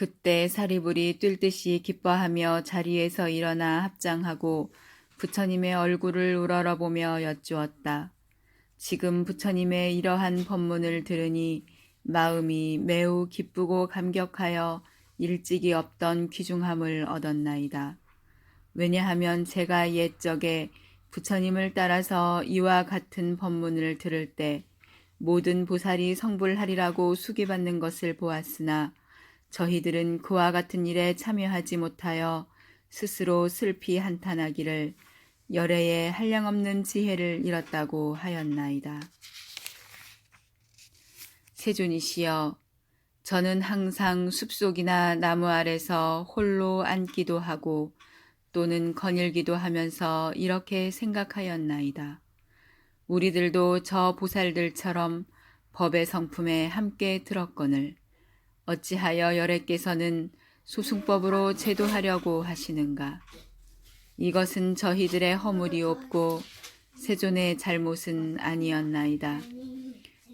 그때 사리불이 뛸듯이 기뻐하며 자리에서 일어나 합장하고 부처님의 얼굴을 우러러보며 여쭈었다. 지금 부처님의 이러한 법문을 들으니 마음이 매우 기쁘고 감격하여 일찍이 없던 귀중함을 얻었나이다. 왜냐하면 제가 옛적에 부처님을 따라서 이와 같은 법문을 들을 때 모든 보살이 성불하리라고 수기받는 것을 보았으나 저희들은 그와 같은 일에 참여하지 못하여 스스로 슬피 한탄하기를 열애에 한량없는 지혜를 잃었다고 하였나이다. 세존이시여, 저는 항상 숲속이나 나무 아래서 홀로 앉기도 하고 또는 거닐기도 하면서 이렇게 생각하였나이다. 우리들도 저 보살들처럼 법의 성품에 함께 들었거늘 어찌하여 열애께서는 소승법으로 제도하려고 하시는가? 이것은 저희들의 허물이 없고 세존의 잘못은 아니었나이다.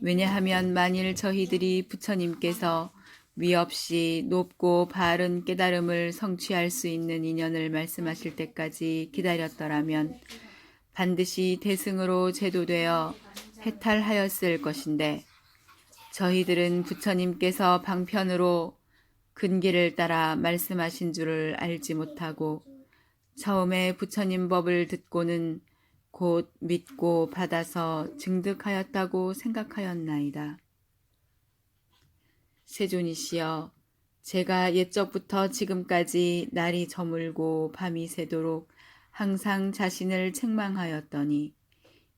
왜냐하면 만일 저희들이 부처님께서 위없이 높고 바른 깨달음을 성취할 수 있는 인연을 말씀하실 때까지 기다렸더라면 반드시 대승으로 제도되어 해탈하였을 것인데 저희들은 부처님께서 방편으로 근기를 따라 말씀하신 줄을 알지 못하고 처음에 부처님 법을 듣고는 곧 믿고 받아서 증득하였다고 생각하였나이다. 세존이시여, 제가 옛적부터 지금까지 날이 저물고 밤이 새도록 항상 자신을 책망하였더니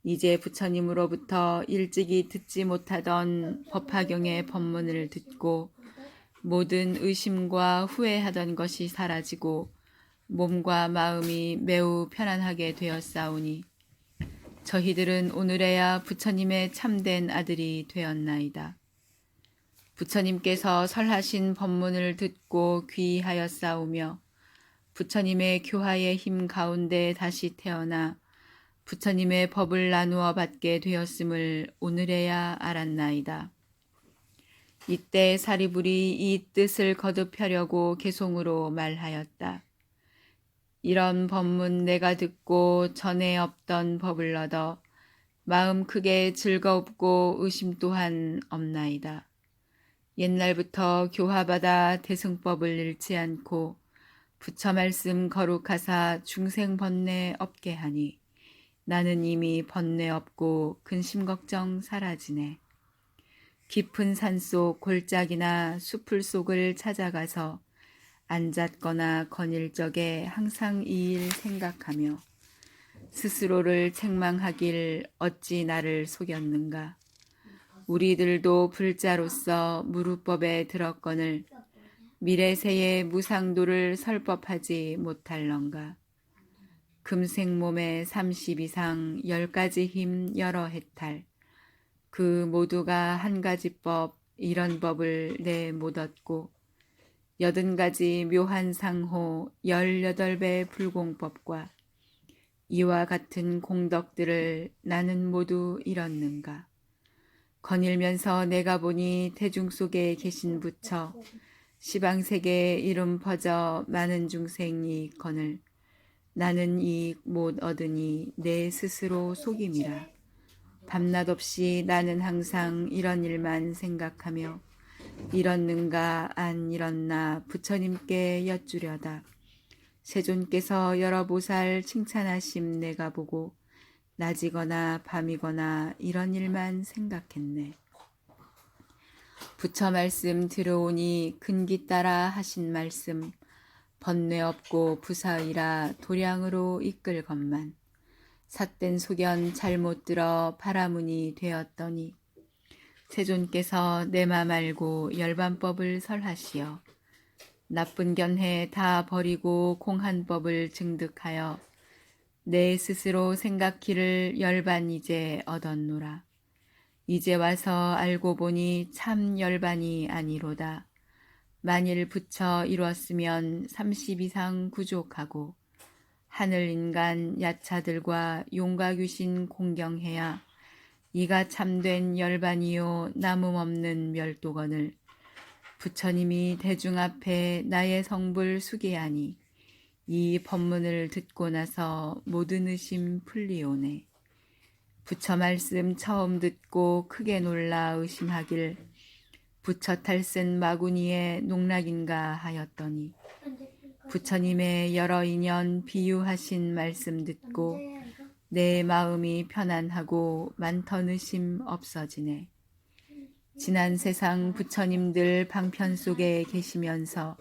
이제 부처님으로부터 일찍이 듣지 못하던 법화경의 법문을 듣고 모든 의심과 후회하던 것이 사라지고 몸과 마음이 매우 편안하게 되었사오니 저희들은 오늘에야 부처님의 참된 아들이 되었나이다. 부처님께서 설하신 법문을 듣고 귀의하였사오며 부처님의 교화의 힘 가운데 다시 태어나 부처님의 법을 나누어 받게 되었음을 오늘에야 알았나이다. 이때 사리불이 이 뜻을 거듭하려고 개송으로 말하였다. 이런 법문 내가 듣고 전에 없던 법을 얻어 마음 크게 즐겁고 의심 또한 없나이다. 옛날부터 교화받아 대승법을 잃지 않고 부처 말씀 거룩하사 중생 번뇌 없게 하니 나는 이미 번뇌 없고 근심 걱정 사라지네. 깊은 산속 골짜기나 수풀 속을 찾아가서 앉았거나 거닐 적에 항상 이 일 생각하며 스스로를 책망하길 어찌 나를 속였는가. 우리들도 불자로서 무루법에 들었거늘 미래세의 무상도를 설법하지 못할런가. 금생몸에 30 이상 10가지 힘 여러 해탈 그 모두가 한 가지 법 이런 법을 내 못 얻고 80가지 묘한 상호 18배 불공법과 이와 같은 공덕들을 나는 모두 잃었는가. 거닐면서 내가 보니 대중 속에 계신 부처 시방세계에 이름 퍼져 많은 중생이 있거늘 나는 이익 못 얻으니 내 스스로 속임이라. 밤낮 없이 나는 항상 이런 일만 생각하며 잃었는가 안 잃었나 부처님께 여쭈려다. 세존께서 여러 보살 칭찬하심 내가 보고 낮이거나 밤이거나 이런 일만 생각했네. 부처 말씀 들어오니 근기 따라 하신 말씀 번뇌 없고 부사이라 도량으로 이끌건만 삿된 소견 잘못 들어 바라문이 되었더니 세존께서 내 맘 알고 열반법을 설하시어 나쁜 견해 다 버리고 공한 법을 증득하여 내 스스로 생각기를 열반 이제 얻었노라. 이제 와서 알고 보니 참 열반이 아니로다. 만일 부처 이루었으면 30 이상 구족하고 하늘 인간 야차들과 용과 귀신 공경해야 이가 참된 열반이요 남음 없는 멸도건을 부처님이 대중 앞에 나의 성불 수게 하니 이 법문을 듣고 나서 모든 의심 풀리오네. 부처 말씀 처음 듣고 크게 놀라 의심하길 부처 탈쓴 마구니의 농락인가 하였더니 부처님의 여러 인연 비유하신 말씀 듣고 내 마음이 편안하고 많던 의심 없어지네. 지난 세상 부처님들 방편 속에 계시면서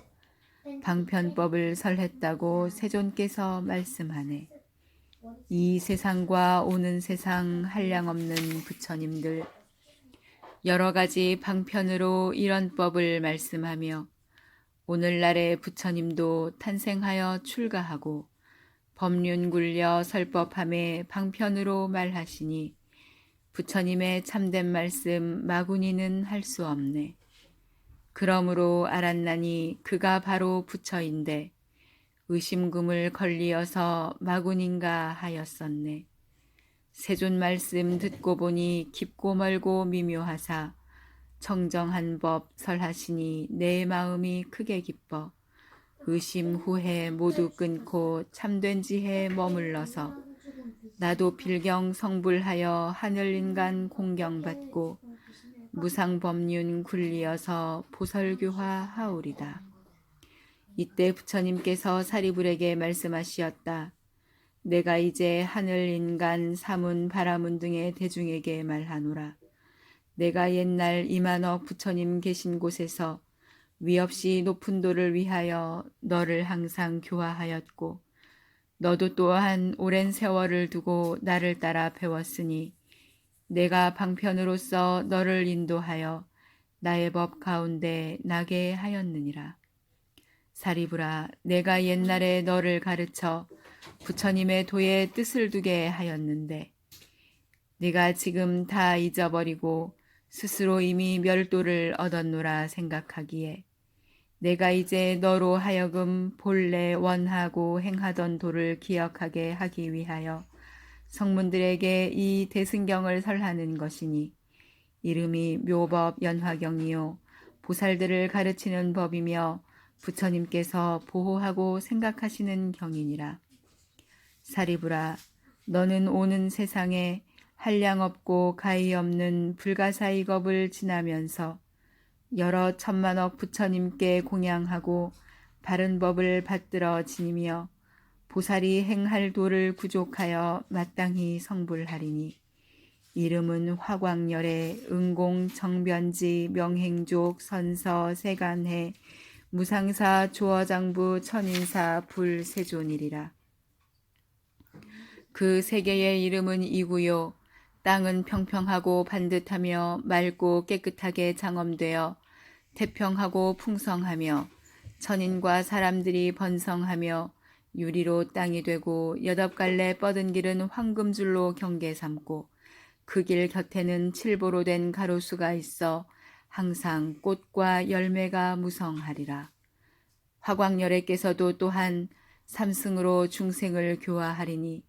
방편법을 설했다고 세존께서 말씀하네. 이 세상과 오는 세상 한량없는 부처님들 여러 가지 방편으로 이런 법을 말씀하며 오늘날의 부처님도 탄생하여 출가하고 법륜 굴려 설법함에 방편으로 말하시니 부처님의 참된 말씀 마구니는 할 수 없네. 그러므로 알았나니 그가 바로 부처인데 의심금을 걸리어서 마구니인가 하였었네. 세존 말씀 듣고 보니 깊고 멀고 미묘하사 청정한 법 설하시니 내 마음이 크게 기뻐 의심 후에 모두 끊고 참된 지혜에 머물러서 나도 필경 성불하여 하늘인간 공경받고 무상법륜 굴리어서 보설교화하오리다. 이때 부처님께서 사리불에게 말씀하시었다. 내가 이제 하늘인간 사문 바라문 등의 대중에게 말하노라. 내가 옛날 이만억 부처님 계신 곳에서 위없이 높은 도를 위하여 너를 항상 교화하였고 너도 또한 오랜 세월을 두고 나를 따라 배웠으니 내가 방편으로서 너를 인도하여 나의 법 가운데 나게 하였느니라. 사리불아, 내가 옛날에 너를 가르쳐 부처님의 도에 뜻을 두게 하였는데 네가 지금 다 잊어버리고 스스로 이미 멸도를 얻었노라 생각하기에 내가 이제 너로 하여금 본래 원하고 행하던 도를 기억하게 하기 위하여 성문들에게 이 대승경을 설하는 것이니 이름이 묘법 연화경이요 보살들을 가르치는 법이며 부처님께서 보호하고 생각하시는 경이니라. 사리불아, 너는 오는 세상에 한량없고 가히 없는 불가사의겁을 지나면서 여러 천만억 부처님께 공양하고 바른 법을 받들어 지니며 보살이 행할 도를 구족하여 마땅히 성불하리니 이름은 화광열의 응공 정변지 명행족 선서 세간해 무상사 조어장부 천인사 불세존이리라. 그 세계의 이름은 이구요 땅은 평평하고 반듯하며 맑고 깨끗하게 장엄되어 태평하고 풍성하며 천인과 사람들이 번성하며 유리로 땅이 되고 8갈래 뻗은 길은 황금줄로 경계 삼고 그 길 곁에는 칠보로 된 가로수가 있어 항상 꽃과 열매가 무성하리라. 화광열애께서도 또한 삼승으로 중생을 교화하리니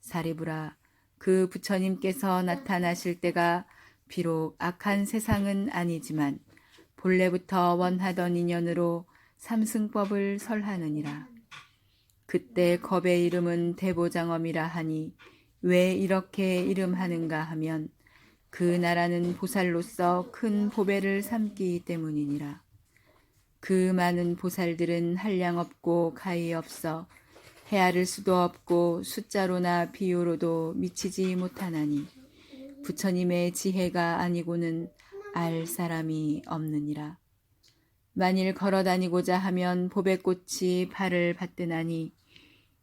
사리불아, 그 부처님께서 나타나실 때가 비록 악한 세상은 아니지만 본래부터 원하던 인연으로 삼승법을 설하느니라. 그때 겁의 이름은 대보장엄이라 하니 왜 이렇게 이름하는가 하면 그 나라는 보살로서 큰 보배를 삼기 때문이니라. 그 많은 보살들은 한량없고 가히 없어 헤아릴 수도 없고 숫자로나 비유로도 미치지 못하나니 부처님의 지혜가 아니고는 알 사람이 없느니라. 만일 걸어다니고자 하면 보배꽃이 발을 받드나니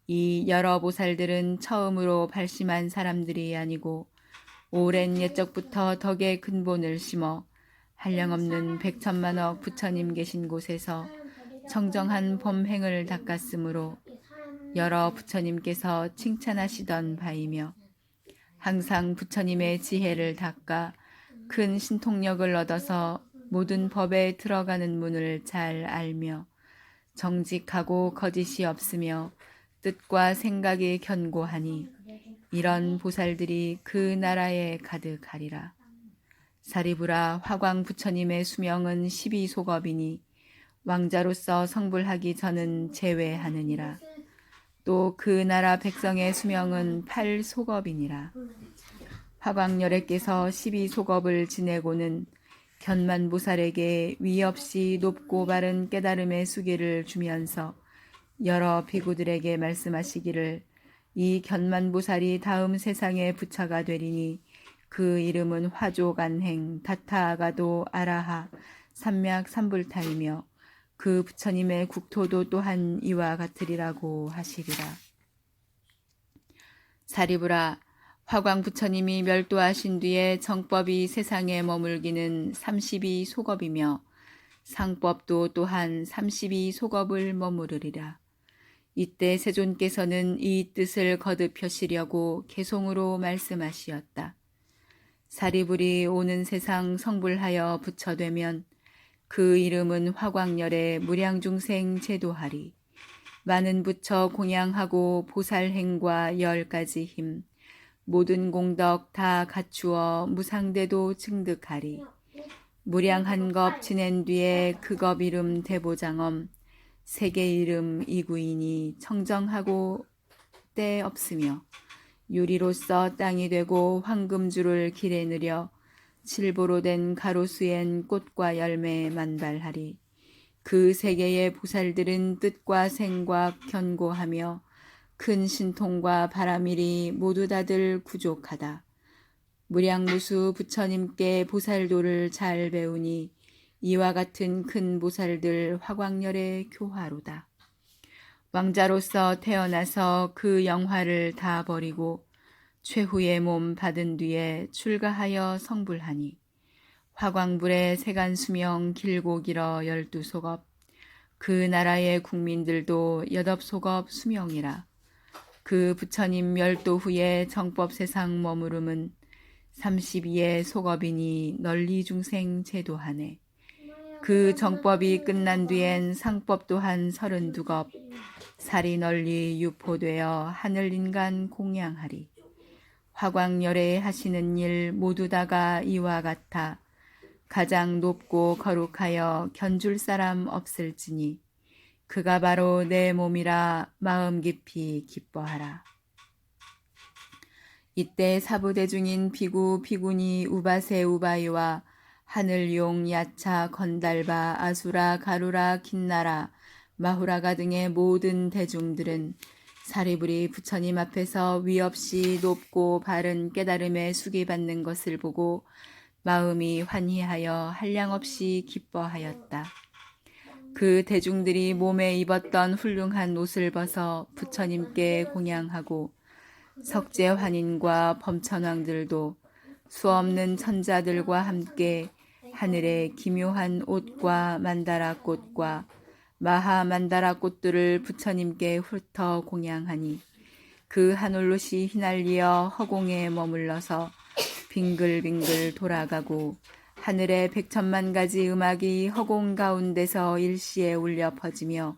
이 여러 보살들은 처음으로 발심한 사람들이 아니고 오랜 옛적부터 덕의 근본을 심어 한량없는 백천만억 부처님 계신 곳에서 청정한 범행을 닦았으므로 여러 부처님께서 칭찬하시던 바이며 항상 부처님의 지혜를 닦아 큰 신통력을 얻어서 모든 법에 들어가는 문을 잘 알며 정직하고 거짓이 없으며 뜻과 생각이 견고하니 이런 보살들이 그 나라에 가득하리라. 사리부라 화광 부처님의 수명은 12소겁이니 왕자로서 성불하기 전은 제외하느니라. 또 그 나라 백성의 수명은 8소겁이니라. 화광열애께서 12소겁을 지내고는 견만보살에게 위없이 높고 바른 깨달음의 수기를 주면서 여러 비구들에게 말씀하시기를 이 견만보살이 다음 세상의 부처가 되리니 그 이름은 화조간행 다타아가도 아라하 삼맥삼불타이며 그 부처님의 국토도 또한 이와 같으리라고 하시리라. 사리부라 화광 부처님이 멸도하신 뒤에 정법이 세상에 머물기는 32소겁이며 상법도 또한 32소겁을 머무르리라. 이때 세존께서는 이 뜻을 거듭 펴시려고 개송으로 말씀하시었다. 사리불이 오는 세상 성불하여 부처되면 그 이름은 화광열의 무량중생 제도하리. 많은 부처 공양하고 보살행과 10가지 힘 모든 공덕 다 갖추어 무상대도 증득하리. 무량한 겁 지낸 뒤에 그 겁 이름 대보장엄 세계 이름 이구인이 청정하고 때 없으며 유리로서 땅이 되고 황금줄을 길에 느려 칠보로 된 가로수엔 꽃과 열매 만발하리. 그 세계의 보살들은 뜻과 생각 견고하며 큰 신통과 바람일이 모두 다들 구족하다. 무량무수 부처님께 보살도를 잘 배우니 이와 같은 큰 보살들 화광열의 교화로다. 왕자로서 태어나서 그 영화를 다 버리고 최후의 몸 받은 뒤에 출가하여 성불하니 화광불의 세간수명 길고 길어 12소겁 그 나라의 국민들도 8소겁 수명이라. 그 부처님 멸도 후에 정법세상 머무름은 32의 소겁이니 널리 중생 제도하네. 그 정법이 끝난 뒤엔 상법 또한 32겁 살이 널리 유포되어 하늘인간 공양하리. 화광열애 하시는 일 모두 다가 이와 같아 가장 높고 거룩하여 견줄 사람 없을지니 그가 바로 내 몸이라 마음 깊이 기뻐하라. 이때 사부대중인 비구 비구니 우바세 우바이와 하늘용 야차 건달바 아수라 가루라 긴나라 마후라가 등의 모든 대중들은 사리불이 부처님 앞에서 위없이 높고 바른 깨달음에 수기받는 것을 보고 마음이 환희하여 한량없이 기뻐하였다. 그 대중들이 몸에 입었던 훌륭한 옷을 벗어 부처님께 공양하고 석재환인과 범천왕들도 수없는 천자들과 함께 하늘에 기묘한 옷과 만다라 꽃과 마하만다라 꽃들을 부처님께 훑어 공양하니 그 하늘롯이 휘날리어 허공에 머물러서 빙글빙글 돌아가고 하늘의 100천만 가지 음악이 허공 가운데서 일시에 울려 퍼지며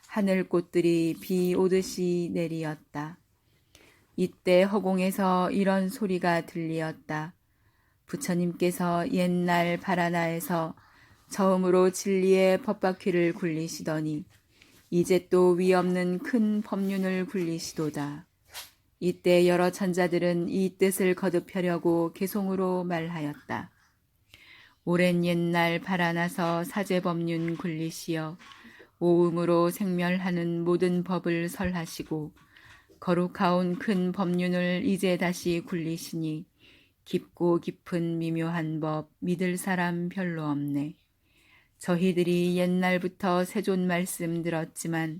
하늘꽃들이 비 오듯이 내리었다. 이때 허공에서 이런 소리가 들리었다. 부처님께서 옛날 바라나에서 처음으로 진리의 법바퀴를 굴리시더니 이제 또 위없는 큰 법륜을 굴리시도다. 이때 여러 천자들은 이 뜻을 거듭하려고 개송으로 말하였다. 오랜 옛날 바라나서 사제법륜 굴리시어 오음으로 생멸하는 모든 법을 설하시고 거룩하온 큰 법륜을 이제 다시 굴리시니 깊고 깊은 미묘한 법 믿을 사람 별로 없네. 저희들이 옛날부터 세존 말씀 들었지만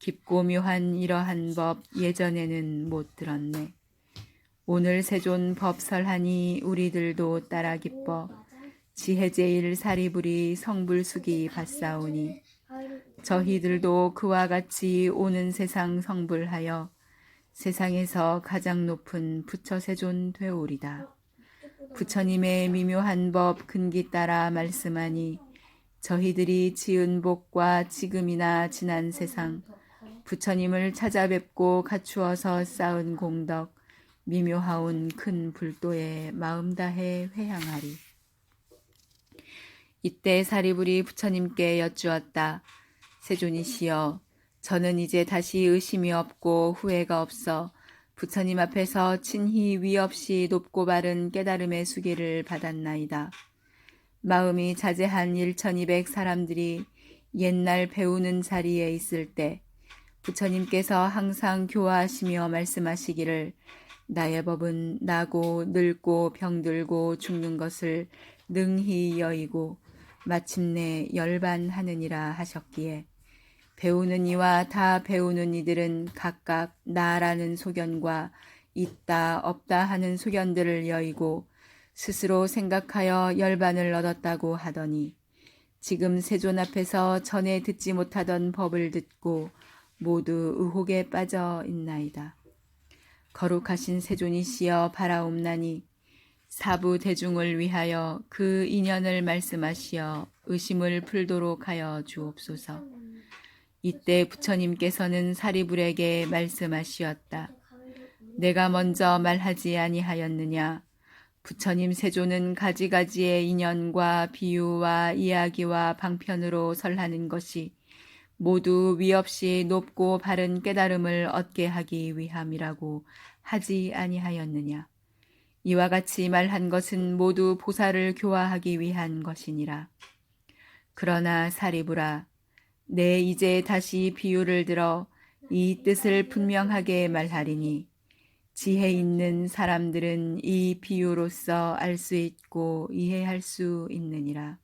깊고 묘한 이러한 법 예전에는 못 들었네. 오늘 세존 법 설하니 우리들도 따라 기뻐 지혜제일 사리불이 성불수기 받사오니 저희들도 그와 같이 오는 세상 성불하여 세상에서 가장 높은 부처세존 되오리다. 부처님의 미묘한 법 근기 따라 말씀하니 저희들이 지은 복과 지금이나 지난 세상 부처님을 찾아뵙고 갖추어서 쌓은 공덕 미묘하온 큰 불도에 마음 다해 회향하리. 이때 사리불이 부처님께 여쭈었다. 세존이시여, 저는 이제 다시 의심이 없고 후회가 없어 부처님 앞에서 친히 위 없이 높고 바른 깨달음의 수기를 받았나이다. 마음이 자제한 1200 사람들이 옛날 배우는 자리에 있을 때 부처님께서 항상 교화하시며 말씀하시기를 나의 법은 나고 늙고 병들고 죽는 것을 능히 여의고 마침내 열반하느니라 하셨기에 배우는 이와 다 배우는 이들은 각각 나라는 소견과 있다 없다 하는 소견들을 여의고 스스로 생각하여 열반을 얻었다고 하더니 지금 세존 앞에서 전에 듣지 못하던 법을 듣고 모두 의혹에 빠져 있나이다. 거룩하신 세존이시여 바라옵나니 사부 대중을 위하여 그 인연을 말씀하시어 의심을 풀도록 하여 주옵소서. 이때 부처님께서는 사리불에게 말씀하시었다. 내가 먼저 말하지 아니하였느냐? 부처님 세존은 가지가지의 인연과 비유와 이야기와 방편으로 설하는 것이 모두 위없이 높고 바른 깨달음을 얻게 하기 위함이라고 하지 아니하였느냐. 이와 같이 말한 것은 모두 보살을 교화하기 위한 것이니라. 그러나 사리불아, 내 이제 다시 비유를 들어 이 뜻을 분명하게 말하리니 지혜 있는 사람들은 이 비유로서 알 수 있고 이해할 수 있느니라.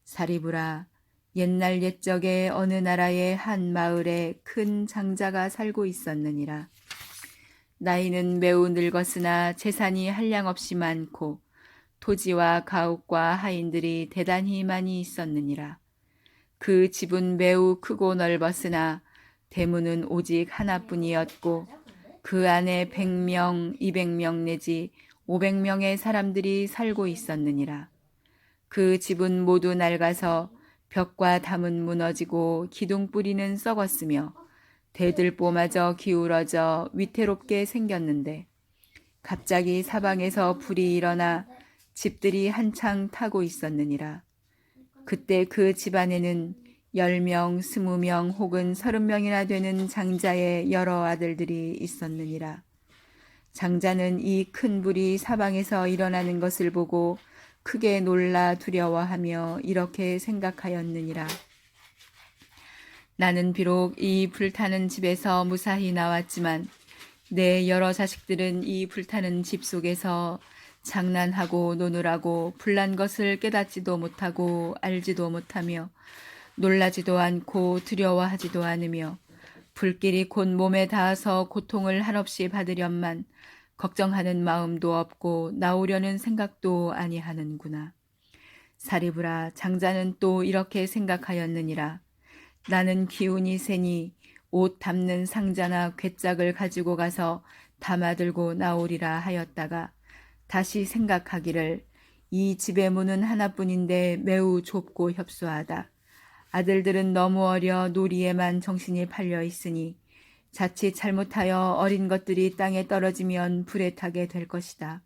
사리불아, 옛날 옛적에 어느 나라의 한 마을에 큰 장자가 살고 있었느니라. 나이는 매우 늙었으나 재산이 한량없이 많고 토지와 가옥과 하인들이 대단히 많이 있었느니라. 그 집은 매우 크고 넓었으나 대문은 오직 하나뿐이었고 그 안에 100명, 200명 내지 500명의 사람들이 살고 있었느니라. 그 집은 모두 낡아서 벽과 담은 무너지고 기둥뿌리는 썩었으며 대들보마저 기울어져 위태롭게 생겼는데 갑자기 사방에서 불이 일어나 집들이 한창 타고 있었느니라. 그때 그 집안에는 10명, 20명 혹은 30명이나 되는 장자의 여러 아들들이 있었느니라. 장자는 이 큰 불이 사방에서 일어나는 것을 보고 크게 놀라 두려워하며 이렇게 생각하였느니라. 나는 비록 이 불타는 집에서 무사히 나왔지만 내 여러 자식들은 이 불타는 집 속에서 장난하고 노느라고 불난 것을 깨닫지도 못하고 알지도 못하며 놀라지도 않고 두려워하지도 않으며 불길이 곧 몸에 닿아서 고통을 한없이 받으련만 걱정하는 마음도 없고 나오려는 생각도 아니하는구나. 사리불아, 장자는 또 이렇게 생각하였느니라. 나는 기운이 세니 옷 담는 상자나 괴짝을 가지고 가서 담아들고 나오리라 하였다가 다시 생각하기를 이 집의 문은 하나뿐인데 매우 좁고 협소하다. 아들들은 너무 어려 놀이에만 정신이 팔려 있으니 자칫 잘못하여 어린 것들이 땅에 떨어지면 불에 타게 될 것이다.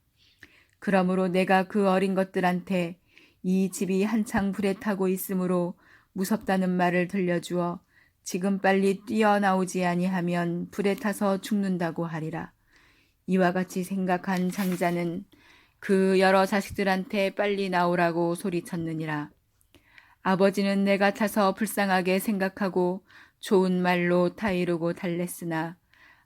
그러므로 내가 그 어린 것들한테 이 집이 한창 불에 타고 있으므로 무섭다는 말을 들려주어 지금 빨리 뛰어나오지 아니하면 불에 타서 죽는다고 하리라. 이와 같이 생각한 장자는 그 여러 자식들한테 빨리 나오라고 소리쳤느니라. 아버지는 내 같아서 불쌍하게 생각하고 좋은 말로 타이르고 달랬으나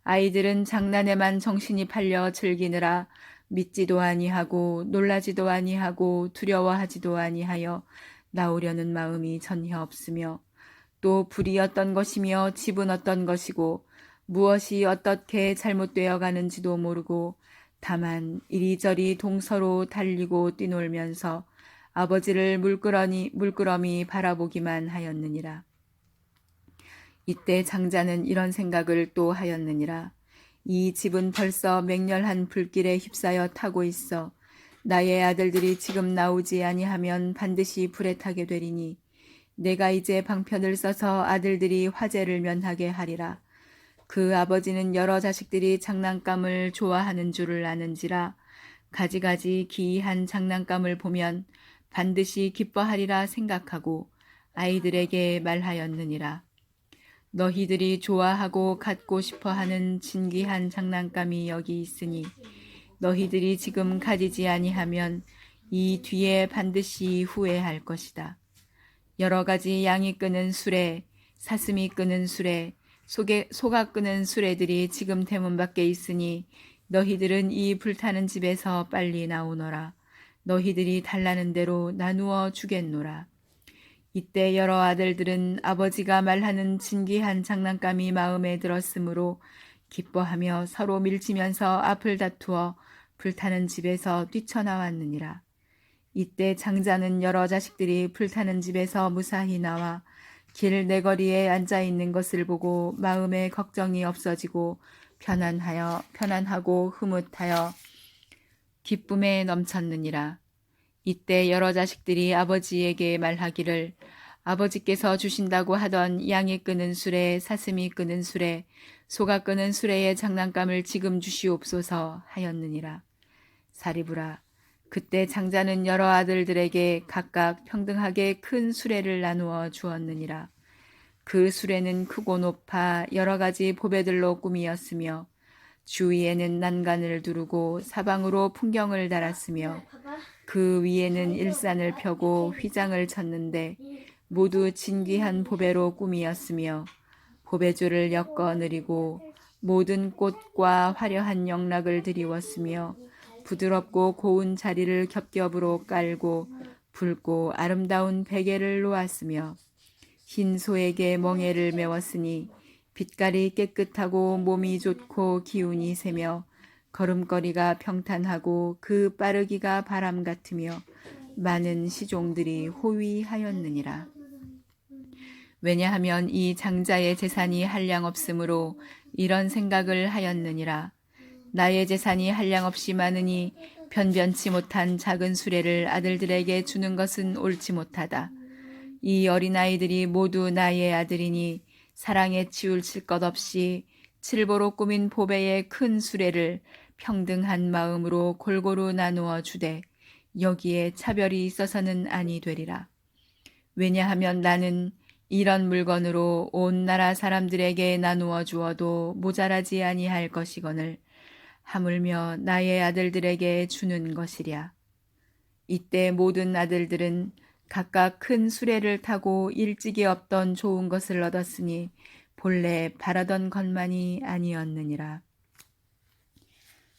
아이들은 장난에만 정신이 팔려 즐기느라 믿지도 아니하고 놀라지도 아니하고 두려워하지도 아니하여 나오려는 마음이 전혀 없으며 또 불이 어떤 것이며 집은 어떤 것이고 무엇이 어떻게 잘못되어 가는지도 모르고 다만 이리저리 동서로 달리고 뛰놀면서 아버지를 물끄러미 바라보기만 하였느니라. 이때 장자는 이런 생각을 또 하였느니라. 이 집은 벌써 맹렬한 불길에 휩싸여 타고 있어 나의 아들들이 지금 나오지 아니하면 반드시 불에 타게 되리니 내가 이제 방편을 써서 아들들이 화재를 면하게 하리라. 그 아버지는 여러 자식들이 장난감을 좋아하는 줄을 아는지라 가지가지 기이한 장난감을 보면 반드시 기뻐하리라 생각하고 아이들에게 말하였느니라. 너희들이 좋아하고 갖고 싶어하는 진귀한 장난감이 여기 있으니 너희들이 지금 가지지 아니하면 이 뒤에 반드시 후회할 것이다. 여러 가지 양이 끄는 수레, 사슴이 끄는 수레, 소가 끄는 수레들이 지금 대문 밖에 있으니 너희들은 이 불타는 집에서 빨리 나오너라. 너희들이 달라는 대로 나누어 주겠노라. 이때 여러 아들들은 아버지가 말하는 진귀한 장난감이 마음에 들었으므로 기뻐하며 서로 밀치면서 앞을 다투어 불타는 집에서 뛰쳐나왔느니라. 이때 장자는 여러 자식들이 불타는 집에서 무사히 나와 길 내거리에 앉아 있는 것을 보고 마음에 걱정이 없어지고 편안하고 흐뭇하여 기쁨에 넘쳤느니라. 이때 여러 자식들이 아버지에게 말하기를 아버지께서 주신다고 하던 양이 끄는 수레, 사슴이 끄는 수레, 소가 끄는 수레의 장난감을 지금 주시옵소서 하였느니라. 사리부라, 그때 장자는 여러 아들들에게 각각 평등하게 큰 수레를 나누어 주었느니라. 그 수레는 크고 높아 여러 가지 보배들로 꾸미었으며 주위에는 난간을 두르고 사방으로 풍경을 달았으며 그 위에는 일산을 펴고 휘장을 쳤는데 모두 진귀한 보배로 꾸미었으며 보배줄을 엮어 느리고 모든 꽃과 화려한 영락을 드리웠으며 부드럽고 고운 자리를 겹겹으로 깔고 붉고 아름다운 베개를 놓았으며 흰 소에게 멍에를 메웠으니 빛깔이 깨끗하고 몸이 좋고 기운이 세며 걸음걸이가 평탄하고 그 빠르기가 바람 같으며 많은 시종들이 호위하였느니라. 왜냐하면 이 장자의 재산이 한량없으므로 이런 생각을 하였느니라. 나의 재산이 한량없이 많으니 변변치 못한 작은 수레를 아들들에게 주는 것은 옳지 못하다. 이 어린아이들이 모두 나의 아들이니 사랑에 치울칠 것 없이 칠보로 꾸민 보배의 큰 수레를 평등한 마음으로 골고루 나누어 주되 여기에 차별이 있어서는 아니 되리라. 왜냐하면 나는 이런 물건으로 온 나라 사람들에게 나누어 주어도 모자라지 아니할 것이거늘 하물며 나의 아들들에게 주는 것이랴. 이때 모든 아들들은 각각 큰 수레를 타고 일찍이 없던 좋은 것을 얻었으니 본래 바라던 것만이 아니었느니라.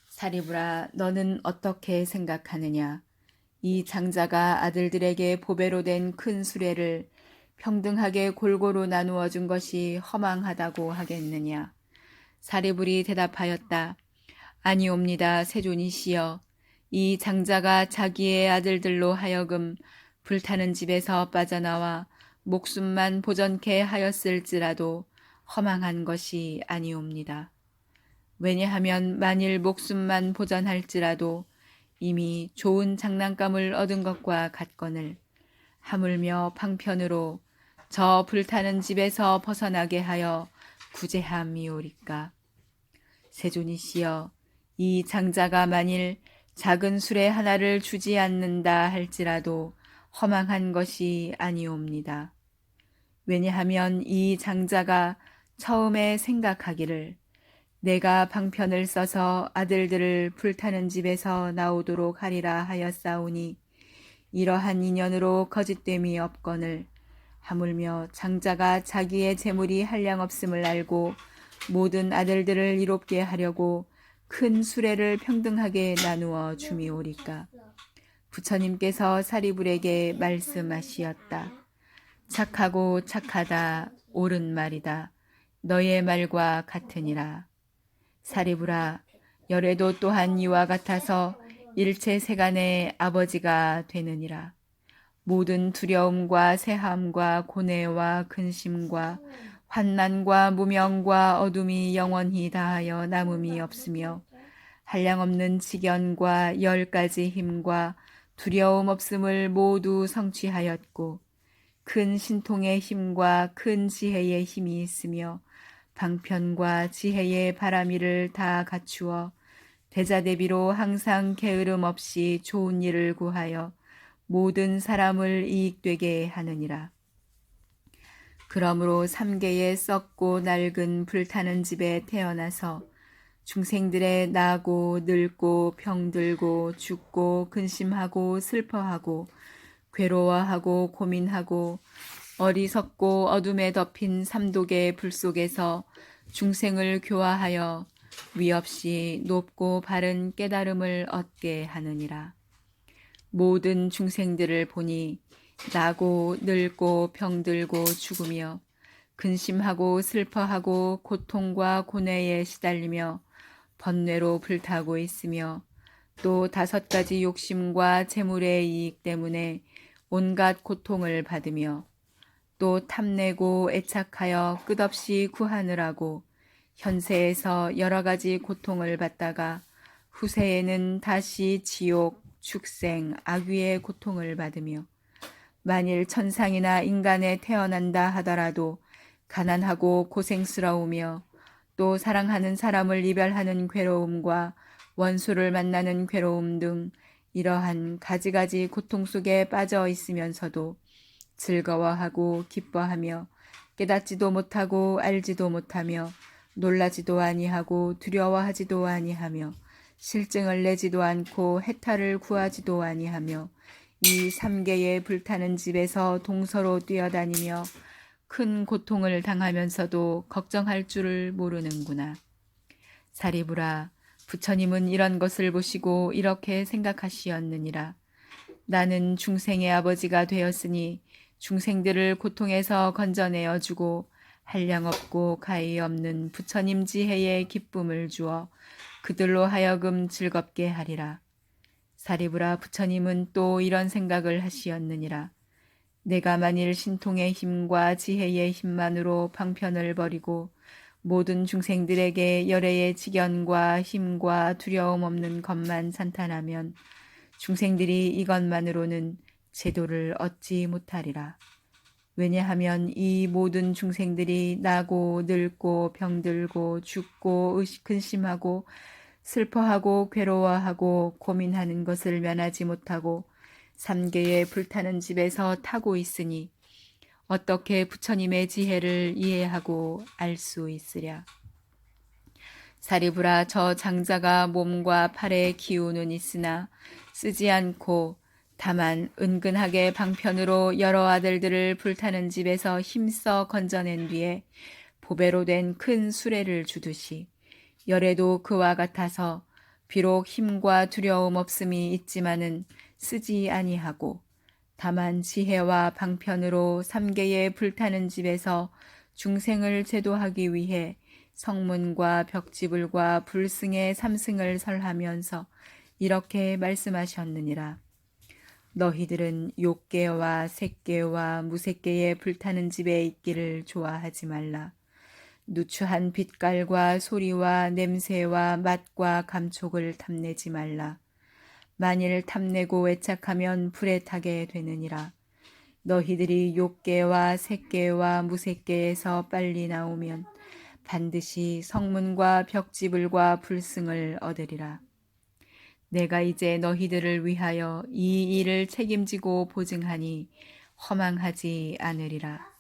사리부라, 너는 어떻게 생각하느냐? 이 장자가 아들들에게 보배로 된 큰 수레를 평등하게 골고루 나누어 준 것이 허망하다고 하겠느냐? 사리불이 대답하였다. 아니옵니다, 세존이시여. 이 장자가 자기의 아들들로 하여금 불타는 집에서 빠져나와 목숨만 보전케 하였을지라도 허망한 것이 아니옵니다. 왜냐하면 만일 목숨만 보전할지라도 이미 좋은 장난감을 얻은 것과 같거늘 하물며 방편으로 저 불타는 집에서 벗어나게 하여 구제함이오리까. 세존이시여, 이 장자가 만일 작은 수레 하나를 주지 않는다 할지라도 허망한 것이 아니옵니다. 왜냐하면 이 장자가 처음에 생각하기를 내가 방편을 써서 아들들을 불타는 집에서 나오도록 하리라 하였사오니 이러한 인연으로 거짓됨이 없거늘 하물며 장자가 자기의 재물이 한량없음을 알고 모든 아들들을 이롭게 하려고 큰 수레를 평등하게 나누어 주미오리까. 부처님께서 사리불에게 말씀하시었다. 착하고 착하다, 옳은 말이다. 너의 말과 같으니라. 사리불아, 열애도 또한 이와 같아서 일체 세간의 아버지가 되느니라. 모든 두려움과 새함과 고뇌와 근심과 환난과 무명과 어둠이 영원히 다하여 남음이 없으며 한량없는 지견과 10가지 힘과 두려움 없음을 모두 성취하였고 큰 신통의 힘과 큰 지혜의 힘이 있으며 방편과 지혜의 바라미를 다 갖추어 대자대비로 항상 게으름 없이 좋은 일을 구하여 모든 사람을 이익되게 하느니라. 그러므로 삼계의 썩고 낡은 불타는 집에 태어나서 중생들의 나고 늙고 병들고 죽고 근심하고 슬퍼하고 괴로워하고 고민하고 어리석고 어둠에 덮인 삼독의 불 속에서 중생을 교화하여 위없이 높고 바른 깨달음을 얻게 하느니라. 모든 중생들을 보니 나고 늙고 병들고 죽으며 근심하고 슬퍼하고 고통과 고뇌에 시달리며 번뇌로 불타고 있으며 또 5가지 욕심과 재물의 이익 때문에 온갖 고통을 받으며 또 탐내고 애착하여 끝없이 구하느라고 현세에서 여러 가지 고통을 받다가 후세에는 다시 지옥, 축생, 악귀의 고통을 받으며 만일 천상이나 인간에 태어난다 하더라도 가난하고 고생스러우며 또 사랑하는 사람을 이별하는 괴로움과 원수를 만나는 괴로움 등 이러한 가지가지 고통 속에 빠져 있으면서도 즐거워하고 기뻐하며 깨닫지도 못하고 알지도 못하며 놀라지도 아니하고 두려워하지도 아니하며 실증을 내지도 않고 해탈을 구하지도 아니하며 이 삼계의 불타는 집에서 동서로 뛰어다니며 큰 고통을 당하면서도 걱정할 줄을 모르는구나. 사리부라, 부처님은 이런 것을 보시고 이렇게 생각하시었느니라. 나는 중생의 아버지가 되었으니 중생들을 고통에서 건져내어 주고 한량없고 가히 없는 부처님 지혜의 기쁨을 주어 그들로 하여금 즐겁게 하리라. 사리부라, 부처님은 또 이런 생각을 하시었느니라. 내가 만일 신통의 힘과 지혜의 힘만으로 방편을 버리고 모든 중생들에게 열애의 직연과 힘과 두려움 없는 것만 찬탄하면 중생들이 이것만으로는 제도를 얻지 못하리라. 왜냐하면 이 모든 중생들이 나고 늙고 병들고 죽고 근심하고 슬퍼하고 괴로워하고 고민하는 것을 면하지 못하고 삼계의 불타는 집에서 타고 있으니 어떻게 부처님의 지혜를 이해하고 알 수 있으랴. 사리부라, 저 장자가 몸과 팔에 기운은 있으나 쓰지 않고 다만 은근하게 방편으로 여러 아들들을 불타는 집에서 힘써 건져낸 뒤에 보배로 된 큰 수레를 주듯이 열애도 그와 같아서 비록 힘과 두려움 없음이 있지만은 쓰지 아니하고 다만 지혜와 방편으로 삼계의 불타는 집에서 중생을 제도하기 위해 성문과 벽지불과 불승의 삼승을 설하면서 이렇게 말씀하셨느니라. 너희들은 욕계와 색계와 무색계의 불타는 집에 있기를 좋아하지 말라. 누추한 빛깔과 소리와 냄새와 맛과 감촉을 탐내지 말라. 만일 탐내고 애착하면 불에 타게 되느니라. 너희들이 욕계와 색계와 무색계에서 빨리 나오면 반드시 성문과 벽지불과 불승을 얻으리라. 내가 이제 너희들을 위하여 이 일을 책임지고 보증하니 허망하지 않으리라.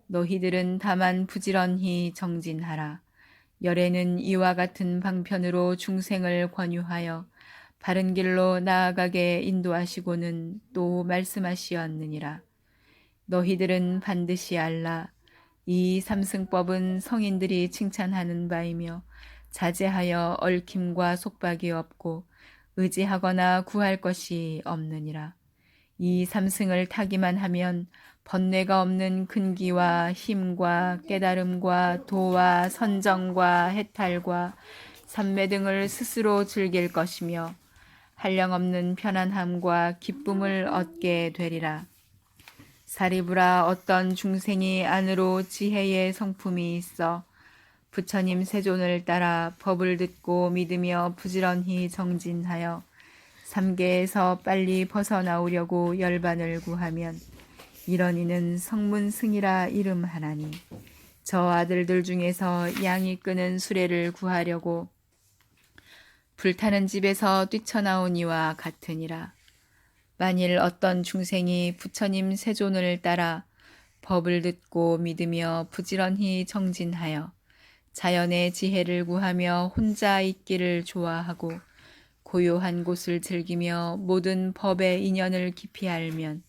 너희들은 다만 부지런히 정진하라. 열애는 이와 같은 방편으로 중생을 권유하여 바른 길로 나아가게 인도하시고는 또 말씀하시었느니라. 너희들은 반드시 알라. 이 삼승법은 성인들이 칭찬하는 바이며 자제하여 얽힘과 속박이 없고 의지하거나 구할 것이 없느니라. 이 삼승을 타기만 하면 번뇌가 없는 근기와 힘과 깨달음과 도와 선정과 해탈과 삼매 등을 스스로 즐길 것이며 한량없는 편안함과 기쁨을 얻게 되리라. 사리부라, 어떤 중생이 안으로 지혜의 성품이 있어 부처님 세존을 따라 법을 듣고 믿으며 부지런히 정진하여 삼계에서 빨리 벗어나오려고 열반을 구하면 이런 이는 성문승이라 이름하나니 저 아들들 중에서 양이 끄는 수레를 구하려고 불타는 집에서 뛰쳐나온 이와 같으니라. 만일 어떤 중생이 부처님 세존을 따라 법을 듣고 믿으며 부지런히 정진하여 자연의 지혜를 구하며 혼자 있기를 좋아하고 고요한 곳을 즐기며 모든 법의 인연을 깊이 알면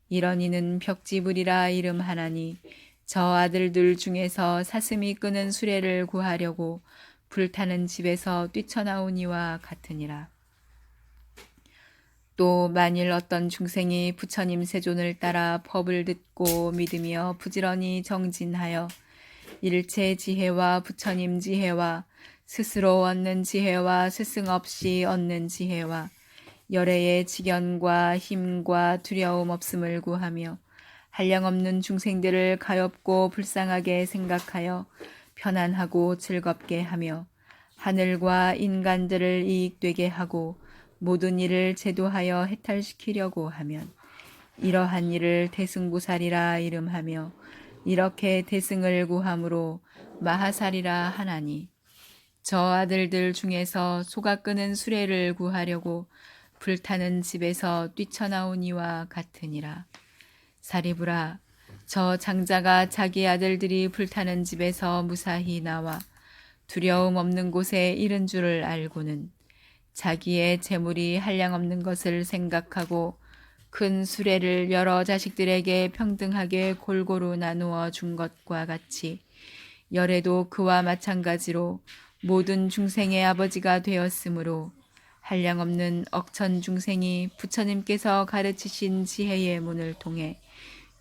이런 이는 벽지불이라 이름하나니 저 아들들 중에서 사슴이 끄는 수레를 구하려고 불타는 집에서 뛰쳐나오니와 같으니라. 또 만일 어떤 중생이 부처님 세존을 따라 법을 듣고 믿으며 부지런히 정진하여 일체 지혜와 부처님 지혜와 스스로 얻는 지혜와 스승 없이 얻는 지혜와 열애의 지견과 힘과 두려움 없음을 구하며 한량없는 중생들을 가엾고 불쌍하게 생각하여 편안하고 즐겁게 하며 하늘과 인간들을 이익되게 하고 모든 일을 제도하여 해탈시키려고 하면 이러한 일을 대승보살이라 이름하며 이렇게 대승을 구함으로 마하살이라 하나니 저 아들들 중에서 소가 끄는 수레를 구하려고 불타는 집에서 뛰쳐나오니와 같으니라. 사리부라, 저 장자가 자기 아들들이 불타는 집에서 무사히 나와 두려움 없는 곳에 이른 줄을 알고는 자기의 재물이 한량없는 것을 생각하고 큰 수레를 여러 자식들에게 평등하게 골고루 나누어 준 것과 같이 열애도 그와 마찬가지로 모든 중생의 아버지가 되었으므로 한량없는 억천 중생이 부처님께서 가르치신 지혜의 문을 통해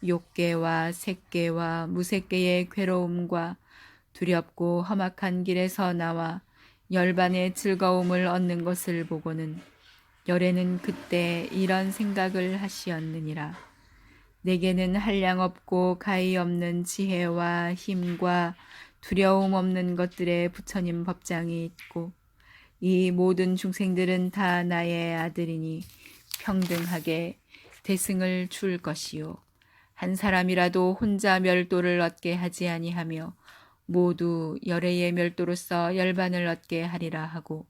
욕계와 색계와 무색계의 괴로움과 두렵고 험악한 길에서 나와 열반의 즐거움을 얻는 것을 보고는 열애는 그때 이런 생각을 하시었느니라. 내게는 한량없고 가히 없는 지혜와 힘과 두려움 없는 것들의 부처님 법장이 있고 이 모든 중생들은 다 나의 아들이니 평등하게 대승을 줄 것이요. 한 사람이라도 혼자 멸도를 얻게 하지 아니하며 모두 열애의 멸도로서 열반을 얻게 하리라 하고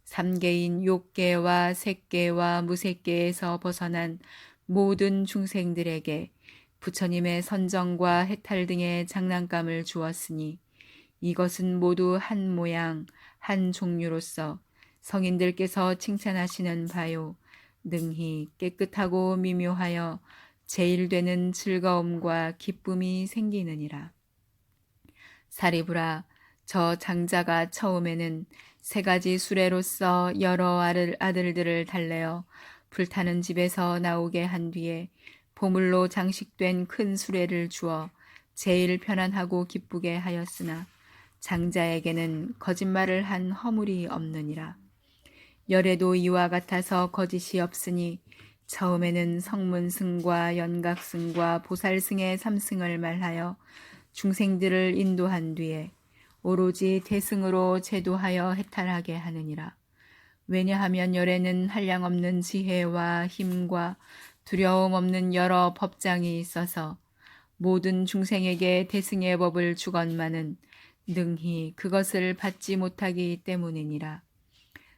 삼계인 욕계와 색계와 무색계에서 벗어난 모든 중생들에게 부처님의 선정과 해탈 등의 장난감을 주었으니 이것은 모두 한 모양 한 종류로서 성인들께서 칭찬하시는 바요 능히 깨끗하고 미묘하여 제일되는 즐거움과 기쁨이 생기느니라. 사리부라, 저 장자가 처음에는 세 가지 수레로서 여러 아들들을 달래어 불타는 집에서 나오게 한 뒤에 보물로 장식된 큰 수레를 주어 제일 편안하고 기쁘게 하였으나 장자에게는 거짓말을 한 허물이 없느니라. 열애도 이와 같아서 거짓이 없으니 처음에는 성문승과 연각승과 보살승의 삼승을 말하여 중생들을 인도한 뒤에 오로지 대승으로 제도하여 해탈하게 하느니라. 왜냐하면 열애는 한량없는 지혜와 힘과 두려움 없는 여러 법장이 있어서 모든 중생에게 대승의 법을 주건만은 능히 그것을 받지 못하기 때문이니라.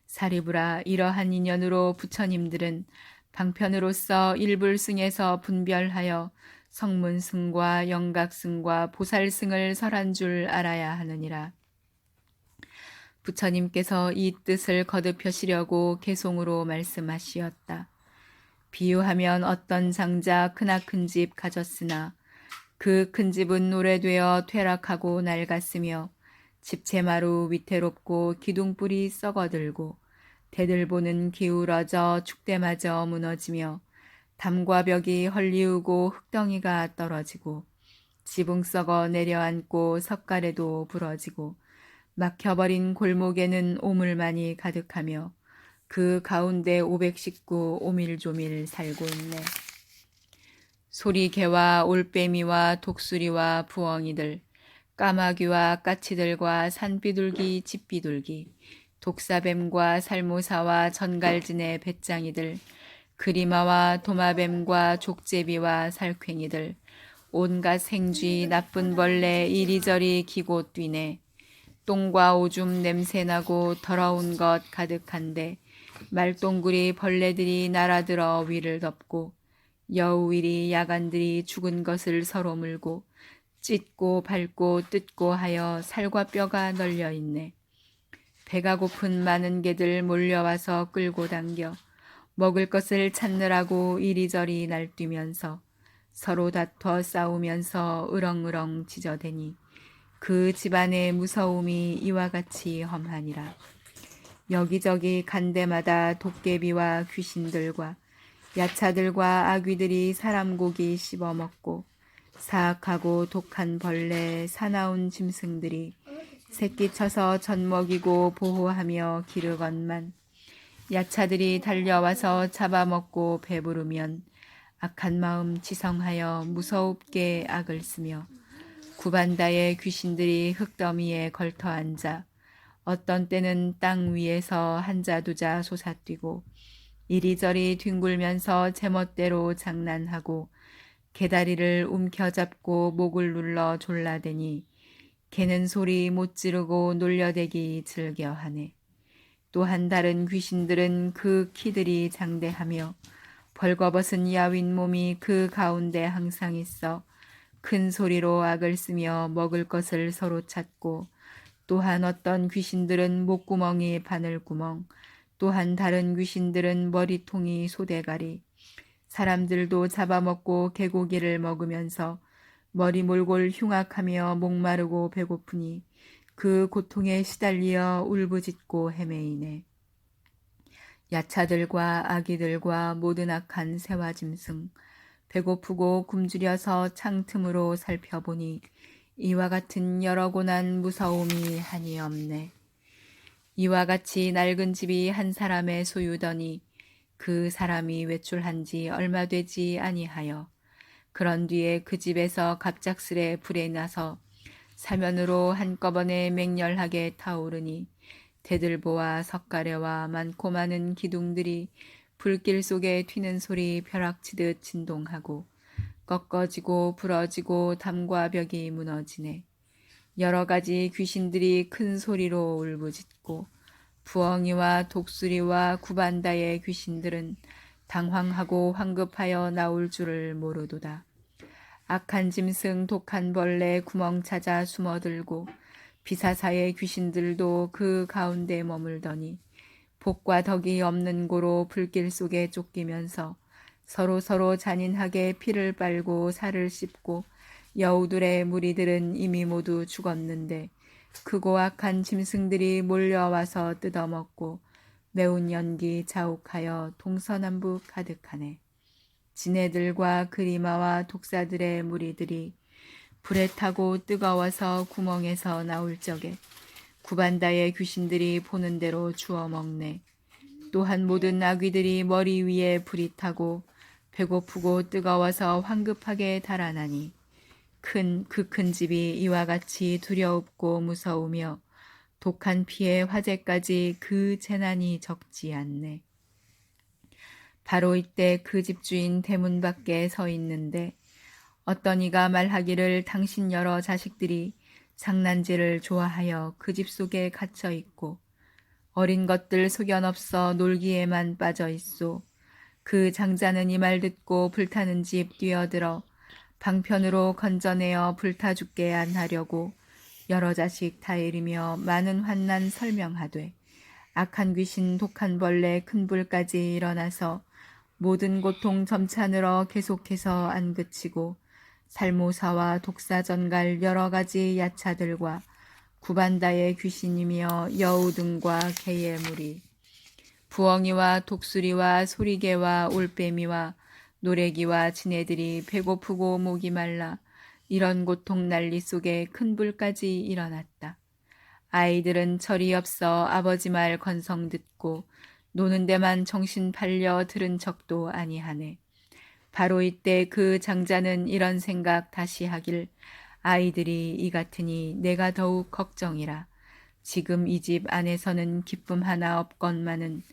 사리부라, 이러한 인연으로 부처님들은 방편으로서 일불승에서 분별하여 성문승과 영각승과 보살승을 설한 줄 알아야 하느니라. 부처님께서 이 뜻을 거듭하시려고 개송으로 말씀하시었다. 비유하면 어떤 장자 크나큰 집 가졌으나 그 큰 집은 오래되어 퇴락하고 낡았으며 집채마루 위태롭고 기둥불이 썩어들고 대들보는 기울어져 축대마저 무너지며 담과 벽이 헐리우고 흙덩이가 떨어지고 지붕 썩어 내려앉고 석가래도 부러지고 막혀버린 골목에는 오물만이 가득하며 그 가운데 500식구 오밀조밀 살고 있네. 소리개와 올빼미와 독수리와 부엉이들, 까마귀와 까치들과 산비둘기, 집비둘기, 독사뱀과 살모사와 전갈진의 배짱이들, 그리마와 도마뱀과 족제비와 살쾡이들, 온갖 생쥐, 나쁜 벌레 이리저리 기고 뛰네. 똥과 오줌 냄새나고 더러운 것 가득한데 말똥구리 벌레들이 날아들어 위를 덮고 여우일이 야간들이 죽은 것을 서로 물고 찢고 밟고 뜯고 하여 살과 뼈가 널려 있네. 배가 고픈 많은 개들 몰려와서 끌고 당겨 먹을 것을 찾느라고 이리저리 날뛰면서 서로 다퉈 싸우면서 으렁으렁 짖어대니 그 집안의 무서움이 이와 같이 험하니라. 여기저기 간데마다 도깨비와 귀신들과 야차들과 아귀들이 사람 고기 씹어먹고 사악하고 독한 벌레, 사나운 짐승들이 새끼쳐서 젖먹이고 보호하며 기르건만 야차들이 달려와서 잡아먹고 배부르면 악한 마음 지성하여 무서웁게 악을 쓰며 구반다의 귀신들이 흙더미에 걸터 앉아 어떤 때는 땅 위에서 한자 두자 솟아뛰고 이리저리 뒹굴면서 제멋대로 장난하고 개다리를 움켜잡고 목을 눌러 졸라대니 개는 소리 못 지르고 놀려대기 즐겨하네. 또한 다른 귀신들은 그 키들이 장대하며 벌거벗은 야윈 몸이 그 가운데 항상 있어 큰 소리로 악을 쓰며 먹을 것을 서로 찾고 또한 어떤 귀신들은 목구멍이 바늘구멍 또한 다른 귀신들은 머리통이 소대가리 사람들도 잡아먹고 개고기를 먹으면서 머리 몰골 흉악하며 목마르고 배고프니 그 고통에 시달리어 울부짖고 헤매이네. 야차들과 아기들과 모든 악한 새와 짐승 배고프고 굶주려서 창틈으로 살펴보니 이와 같은 여러 고난 무서움이 한이 없네. 이와 같이 낡은 집이 한 사람의 소유더니 그 사람이 외출한 지 얼마 되지 아니하여 그런 뒤에 그 집에서 갑작스레 불에 나서 사면으로 한꺼번에 맹렬하게 타오르니 대들보와 석가래와 많고 많은 기둥들이 불길 속에 튀는 소리 벼락치듯 진동하고 꺾어지고 부러지고 담과 벽이 무너지네. 여러 가지 귀신들이 큰 소리로 울부짖고 부엉이와 독수리와 구반다의 귀신들은 당황하고 황급하여 나올 줄을 모르도다. 악한 짐승 독한 벌레 구멍 찾아 숨어들고 비사사의 귀신들도 그 가운데 머물더니 복과 덕이 없는 고로 불길 속에 쫓기면서 서로 잔인하게 피를 빨고 살을 씹고 여우들의 무리들은 이미 모두 죽었는데 크고 악한 짐승들이 몰려와서 뜯어먹고 매운 연기 자욱하여 동서남북 가득하네. 지네들과 그리마와 독사들의 무리들이 불에 타고 뜨거워서 구멍에서 나올 적에 구반다의 귀신들이 보는 대로 주워 먹네. 또한 모든 아귀들이 머리 위에 불이 타고 배고프고 뜨거워서 황급하게 달아나니 그 큰 집이 이와 같이 두려웁고 무서우며 독한 피에 화재까지 그 재난이 적지 않네. 바로 이때 그 집주인 대문 밖에 서 있는데 어떤 이가 말하기를 당신 여러 자식들이 장난질을 좋아하여 그 집 속에 갇혀 있고 어린 것들 소견없어 놀기에만 빠져 있소. 그 장자는 이 말 듣고 불타는 집 뛰어들어 방편으로 건져내어 불타 죽게 안 하려고 여러 자식 다 이르며 많은 환난 설명하되 악한 귀신 독한 벌레 큰 불까지 일어나서 모든 고통 점차 늘어 계속해서 안 그치고 살모사와 독사전갈 여러 가지 야차들과 구반다의 귀신이며 여우 등과 개의 무리 부엉이와 독수리와 소리개와 올빼미와 노래기와 지네들이 배고프고 목이 말라 이런 고통 난리 속에 큰 불까지 일어났다. 아이들은 철이 없어 아버지 말 건성 듣고 노는 데만 정신 팔려 들은 척도 아니하네. 바로 이때 그 장자는 이런 생각 다시 하길 아이들이 이 같으니 내가 더욱 걱정이라. 지금 이 집 안에서는 기쁨 하나 없건만은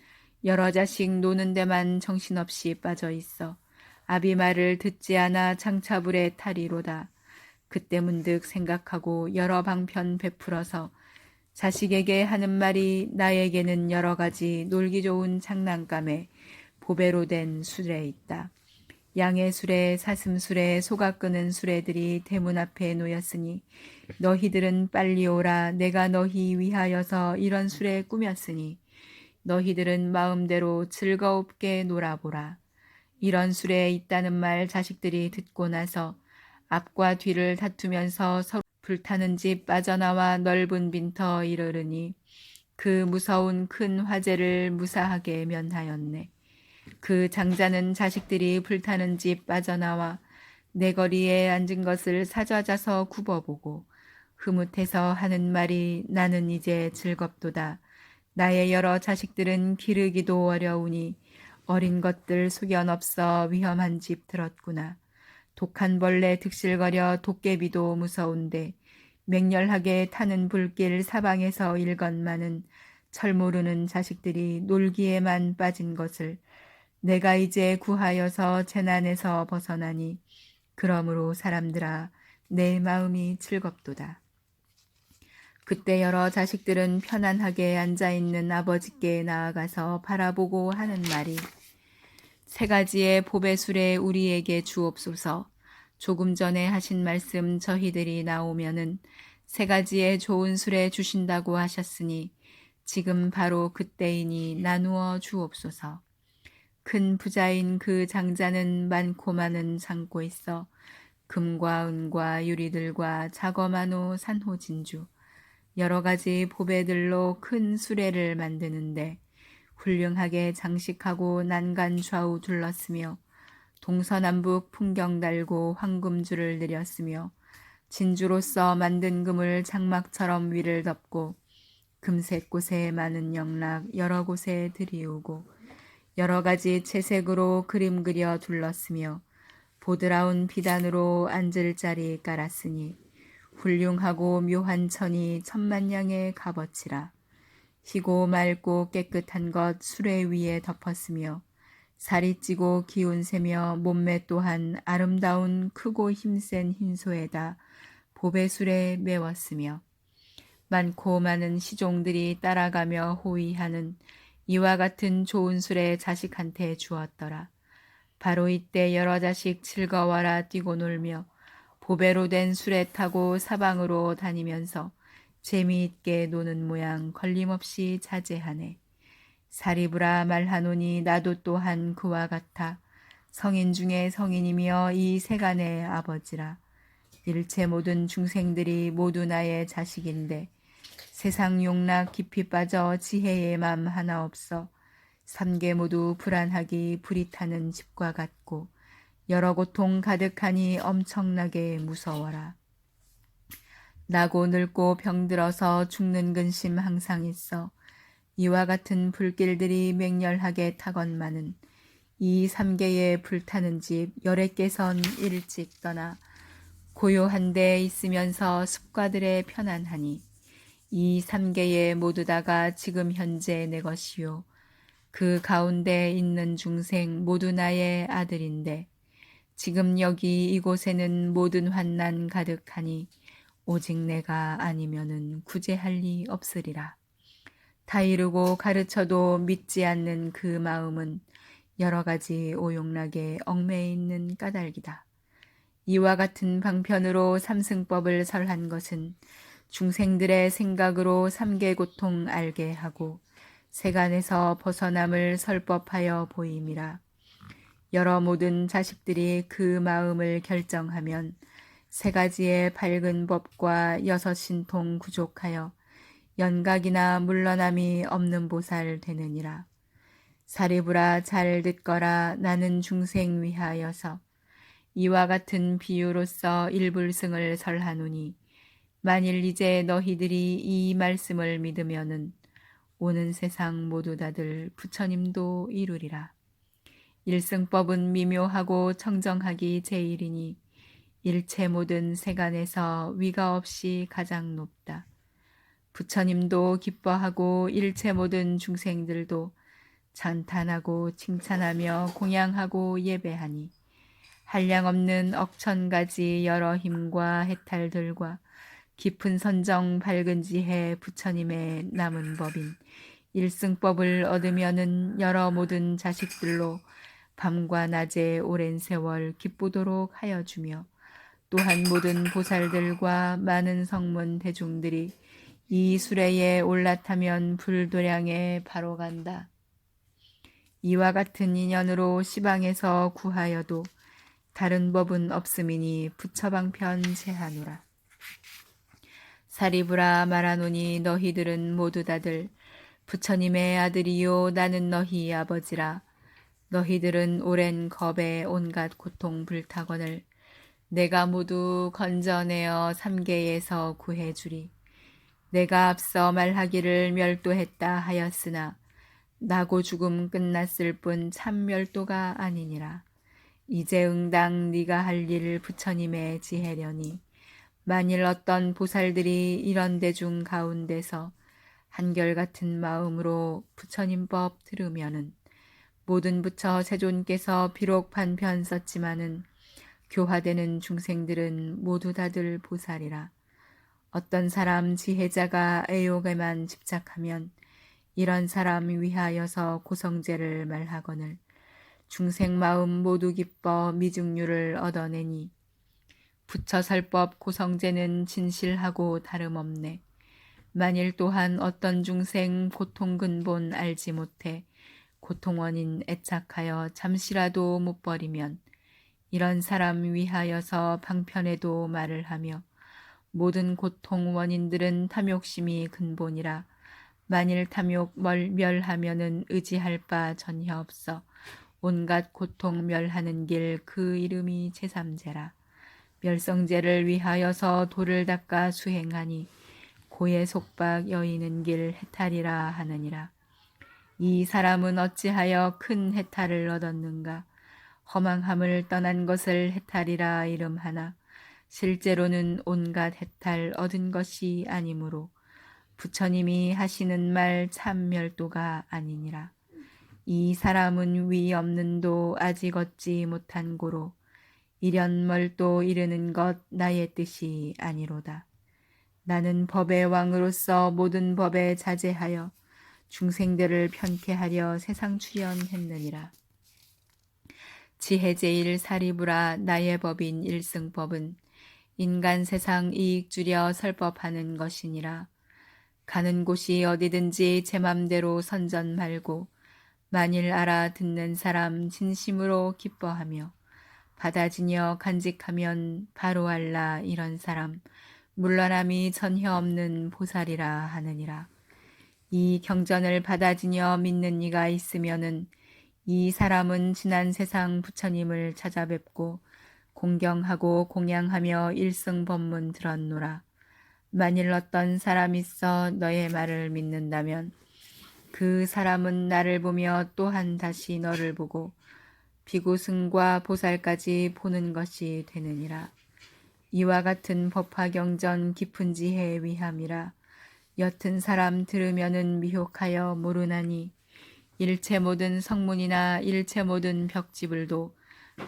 여러 자식 노는 데만 정신없이 빠져 있어 아비 말을 듣지 않아 장차불에 탈이로다. 그때 문득 생각하고 여러 방편 베풀어서 자식에게 하는 말이 나에게는 여러 가지 놀기 좋은 장난감에 보배로 된 수레 있다. 양의 수레, 사슴 수레, 소가 끄는 수레들이 대문 앞에 놓였으니 너희들은 빨리 오라. 내가 너희 위하여서 이런 수레 꾸몄으니 너희들은 마음대로 즐겁게 놀아보라. 이런 수레에 있다는 말 자식들이 듣고 나서 앞과 뒤를 다투면서 서로 불타는 집 빠져나와 넓은 빈터 이르르니 그 무서운 큰 화재를 무사하게 면하였네. 그 장자는 자식들이 불타는 집 빠져나와 내거리에 앉은 것을 사좌자서 굽어보고 흐뭇해서 하는 말이 나는 이제 즐겁도다. 나의 여러 자식들은 기르기도 어려우니 어린 것들 소견 없어 위험한 집 들었구나. 독한 벌레 득실거려 도깨비도 무서운데 맹렬하게 타는 불길 사방에서 일건만은 철 모르는 자식들이 놀기에만 빠진 것을 내가 이제 구하여서 재난에서 벗어나니 그러므로 사람들아 내 마음이 즐겁도다. 그때 여러 자식들은 편안하게 앉아있는 아버지께 나아가서 바라보고 하는 말이 세 가지의 보배술에 우리에게 주옵소서. 조금 전에 하신 말씀 저희들이 나오면은 세 가지의 좋은 술에 주신다고 하셨으니 지금 바로 그때이니 나누어 주옵소서. 큰 부자인 그 장자는 많고 많은 창고 있어 금과 은과 유리들과 자거마노 산호진주 여러 가지 보배들로 큰 수레를 만드는데 훌륭하게 장식하고 난간 좌우 둘렀으며 동서남북 풍경 달고 황금줄을 내렸으며 진주로서 만든 금을 장막처럼 위를 덮고 금색 곳에 많은 영락 여러 곳에 들이우고 여러 가지 채색으로 그림 그려 둘렀으며 보드라운 비단으로 앉을 자리 깔았으니 훌륭하고 묘한 천이 천만냥의 값어치라. 희고 맑고 깨끗한 것 수레 위에 덮었으며 살이 찌고 기운세며 몸매 또한 아름다운 크고 힘센 흰소에다 보배술에 메웠으며 많고 많은 시종들이 따라가며 호위하는 이와 같은 좋은 술에 자식한테 주었더라. 바로 이때 여러 자식 즐거워라 뛰고 놀며 보배로 된 수레 타고 사방으로 다니면서 재미있게 노는 모양 걸림없이 자제하네. 사리부라 말하노니 나도 또한 그와 같아 성인 중에 성인이며 이 세간의 아버지라. 일체 모든 중생들이 모두 나의 자식인데 세상 용락 깊이 빠져 지혜의 맘 하나 없어 삼계 모두 불안하기 불이 타는 집과 같고 여러 고통 가득하니 엄청나게 무서워라. 나고 늙고 병들어서 죽는 근심 항상 있어 이와 같은 불길들이 맹렬하게 타건만은 이 삼계에 불타는 집 열애 개선 일찍 떠나 고요한 데 있으면서 습과들에 편안하니 이 삼계에 모두 다가 지금 현재 내 것이요 그 가운데 있는 중생 모두 나의 아들인데 지금 여기 이곳에는 모든 환난 가득하니 오직 내가 아니면은 구제할 리 없으리라. 다 이루고 가르쳐도 믿지 않는 그 마음은 여러 가지 오용락에 얽매여 있는 까닭이다. 이와 같은 방편으로 삼승법을 설한 것은 중생들의 생각으로 삼계 고통 알게 하고 세간에서 벗어남을 설법하여 보임이라. 여러 모든 자식들이 그 마음을 결정하면 세 가지의 밝은 법과 여섯 신통 구족하여 연각이나 물러남이 없는 보살 되느니라. 사리부라 잘 듣거라. 나는 중생 위하여서 이와 같은 비유로서 일불승을 설하노니 만일 이제 너희들이 이 말씀을 믿으면은 오는 세상 모두 다들 부처님도 이루리라. 일승법은 미묘하고 청정하기 제일이니 일체 모든 세간에서 위가 없이 가장 높다. 부처님도 기뻐하고 일체 모든 중생들도 찬탄하고 칭찬하며 공양하고 예배하니 한량없는 억천가지 여러 힘과 해탈들과 깊은 선정 밝은 지혜 부처님의 남은 법인 일승법을 얻으면은 여러 모든 자식들로 밤과 낮에 오랜 세월 기쁘도록 하여 주며 또한 모든 보살들과 많은 성문 대중들이 이 수레에 올라타면 불도량에 바로 간다. 이와 같은 인연으로 시방에서 구하여도 다른 법은 없음이니 부처방편 제하노라. 사리부라 말하노니 너희들은 모두 다들 부처님의 아들이요 나는 너희 아버지라. 너희들은 오랜 겁에 온갖 고통 불타거늘 내가 모두 건져내어 삼계에서 구해주리. 내가 앞서 말하기를 멸도했다 하였으나 나고 죽음 끝났을 뿐 참 멸도가 아니니라. 이제 응당 네가 할 일을 부처님의 지혜려니 만일 어떤 보살들이 이런 대중 가운데서 한결같은 마음으로 부처님 법 들으면은 모든 부처 세존께서 비록 반편 썼지만은 교화되는 중생들은 모두 다들 보살이라. 어떤 사람 지혜자가 애욕에만 집착하면 이런 사람 위하여서 고성제를 말하거늘 중생 마음 모두 기뻐 미중류를 얻어내니 부처설법 고성제는 진실하고 다름없네. 만일 또한 어떤 중생 고통 근본 알지 못해 고통 원인 애착하여 잠시라도 못 버리면 이런 사람 위하여서 방편에도 말을 하며 모든 고통 원인들은 탐욕심이 근본이라 만일 탐욕 멸하면은 의지할 바 전혀 없어 온갖 고통 멸하는 길 그 이름이 제3제라. 멸성제를 위하여서 돌을 닦아 수행하니 고의 속박 여이는 길 해탈이라 하느니라. 이 사람은 어찌하여 큰 해탈을 얻었는가? 허망함을 떠난 것을 해탈이라 이름하나 실제로는 온갖 해탈 얻은 것이 아니므로 부처님이 하시는 말 참멸도가 아니니라. 이 사람은 위 없는 도 아직 얻지 못한 고로 이련멀도 이르는 것 나의 뜻이 아니로다. 나는 법의 왕으로서 모든 법에 자제하여 중생들을 편케 하려 세상 출현했느니라. 지혜제일 사리부라 나의 법인 일승법은 인간 세상 이익 주려 설법하는 것이니라. 가는 곳이 어디든지 제 맘대로 선전 말고 만일 알아듣는 사람 진심으로 기뻐하며 받아지녀 간직하면 바로 알라 이런 사람 물러남이 전혀 없는 보살이라 하느니라. 이 경전을 받아지녀 믿는 이가 있으면은 이 사람은 지난 세상 부처님을 찾아뵙고 공경하고 공양하며 일승법문 들었노라. 만일 어떤 사람 있어 너의 말을 믿는다면 그 사람은 나를 보며 또한 다시 너를 보고 비고승과 보살까지 보는 것이 되느니라. 이와 같은 법화경전 깊은 지혜에 위함이라. 옅은 사람 들으면은 미혹하여 모르나니 일체 모든 성문이나 일체 모든 벽지불도